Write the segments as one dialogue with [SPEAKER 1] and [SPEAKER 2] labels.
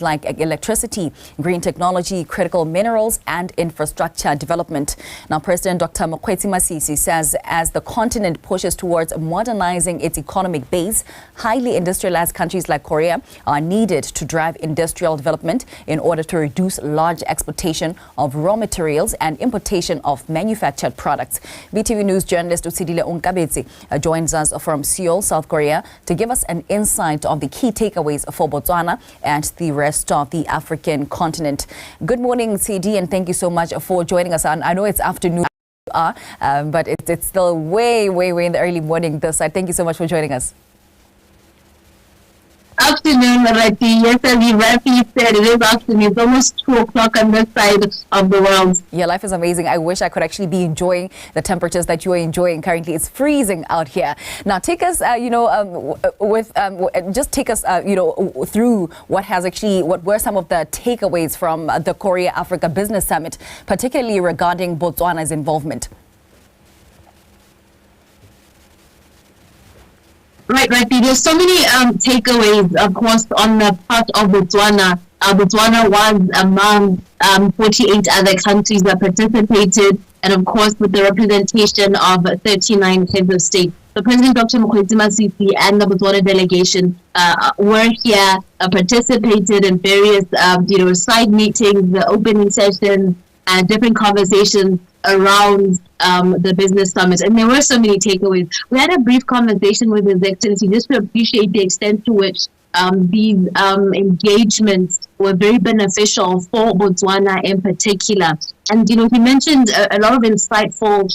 [SPEAKER 1] like electricity, green technology, critical minerals, and infrastructure development. Now, President Dr. Mokgweetsi Masisi says as the continent pushes towards modernizing its economic base, highly industrialized countries like Korea are needed to drive industrial development in order to reduce large exportation of raw materials and importation of manufactured products. Btvnews Journalist Ontshidile Onkabetse joins us from Seoul, South Korea, to give us an insight of the key takeaways for Botswana and the rest of the African continent. Good morning, CD, and thank you so much for joining us. I know it's afternoon, but it's still way in the early morning this side. Thank you so much for joining us.
[SPEAKER 2] Afternoon, Rati. Yes, as you rightly said, it is afternoon. It's almost 2 o'clock on this side of the world.
[SPEAKER 1] Yeah, life is amazing. I wish I could actually be enjoying the temperatures that you are enjoying currently. It's freezing out here. Now, take us, just take us, through what were some of the takeaways from the Korea Africa Business Summit, particularly regarding Botswana's involvement.
[SPEAKER 2] Right. There's so many takeaways, of course, on the part of Botswana. Botswana was among 48 other countries that participated, and of course, with the representation of 39 heads of state. So President Dr. Mokgweetsi Masisi and the Botswana delegation were here, participated in various, side meetings, the opening sessions, and different conversations around the business summit. And there were so many takeaways. We had a brief conversation with His Excellency just to appreciate the extent to which these engagements were very beneficial for Botswana in particular. And, he mentioned a lot of insightful,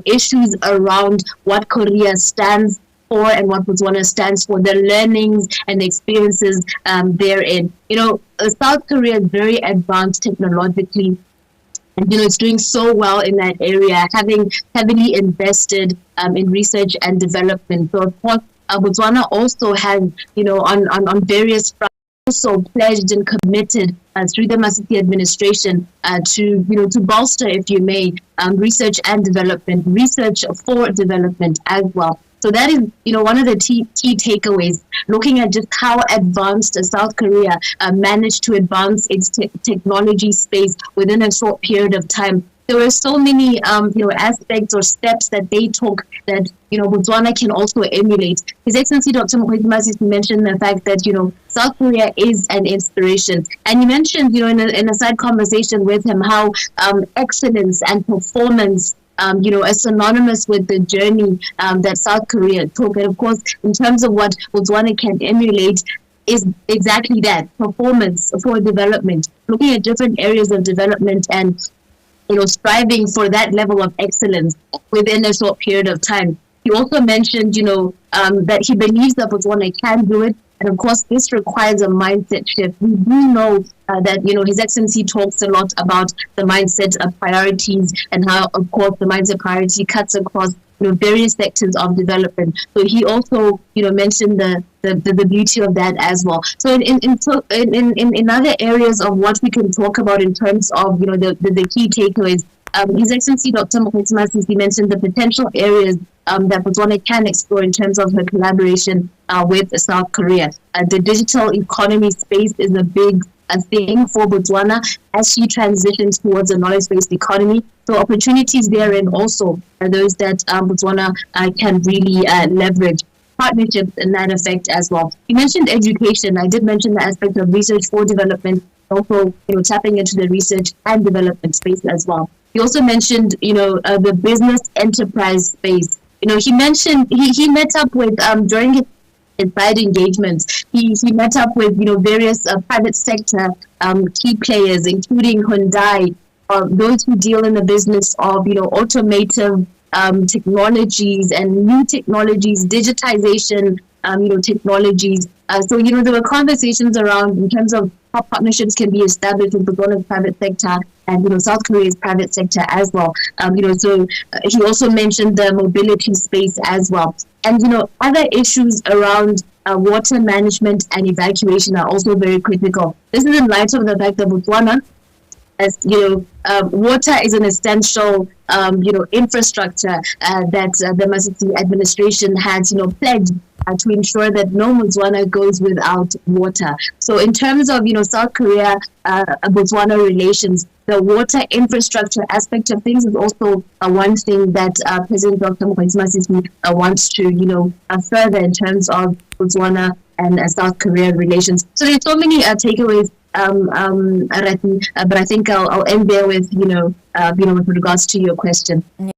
[SPEAKER 2] issues around what Korea stands for and what Botswana stands for, the learnings and experiences therein. South Korea is very advanced technologically. And, it's doing so well in that area, having heavily invested in research and development. So, of course, Botswana also has, on various fronts, also pledged and committed through the Masisi administration to bolster, if you may, research and development, research for development as well. So that is, one of the key takeaways, looking at just how advanced South Korea managed to advance its technology space within a short period of time. There were so many, aspects or steps that they took that, Botswana can also emulate. His Excellency Dr. Mokgweetsi Masisi mentioned the fact that, South Korea is an inspiration. And he mentioned, in a side conversation with him, how excellence and performance are synonymous with the journey that South Korea took. And of course, in terms of what Botswana can emulate, is exactly that, performance for development, looking at different areas of development and, striving for that level of excellence within a short period of time. He also mentioned, that he believes that Botswana can do it. And of course, this requires a mindset shift. We do know that, His Excellency talks a lot about the mindset of priorities and how, of course, the mindset priority cuts across, various sectors of development. So he also, mentioned the beauty of that as well. So in other areas of what we can talk about in terms of, the key takeaways, His Excellency Dr. Mokgweetsi Masisi mentioned the potential areas that Botswana can explore in terms of her collaboration with South Korea. The digital economy space is a big thing for Botswana as she transitions towards a knowledge-based economy. So opportunities therein also are those that Botswana can really leverage. Partnerships in that effect as well. You mentioned education. I did mention the aspect of research for development, also tapping into the research and development space as well. He also mentioned, the business enterprise space. He mentioned he met up with during his side engagements. He met up with various private sector key players, including Hyundai, those who deal in the business of automotive technologies and new technologies, digitization, technologies. So there were conversations around in terms of how partnerships can be established with Botswana's private sector and South Korea's private sector as well. So he also mentioned the mobility space as well. And other issues around water management and evacuation are also very critical. This is in light of the fact that Botswana, as water is an essential infrastructure that the Masisi administration has pledged to ensure that no Botswana goes without water. So in terms of, South Korea, Botswana relations, the water infrastructure aspect of things is also one thing that President Dr. Mokgweetsi Masisi wants to, further in terms of Botswana and South Korea relations. So there's so many takeaways, Arati, but I think I'll end there with, with regards to your question.
[SPEAKER 1] Yeah.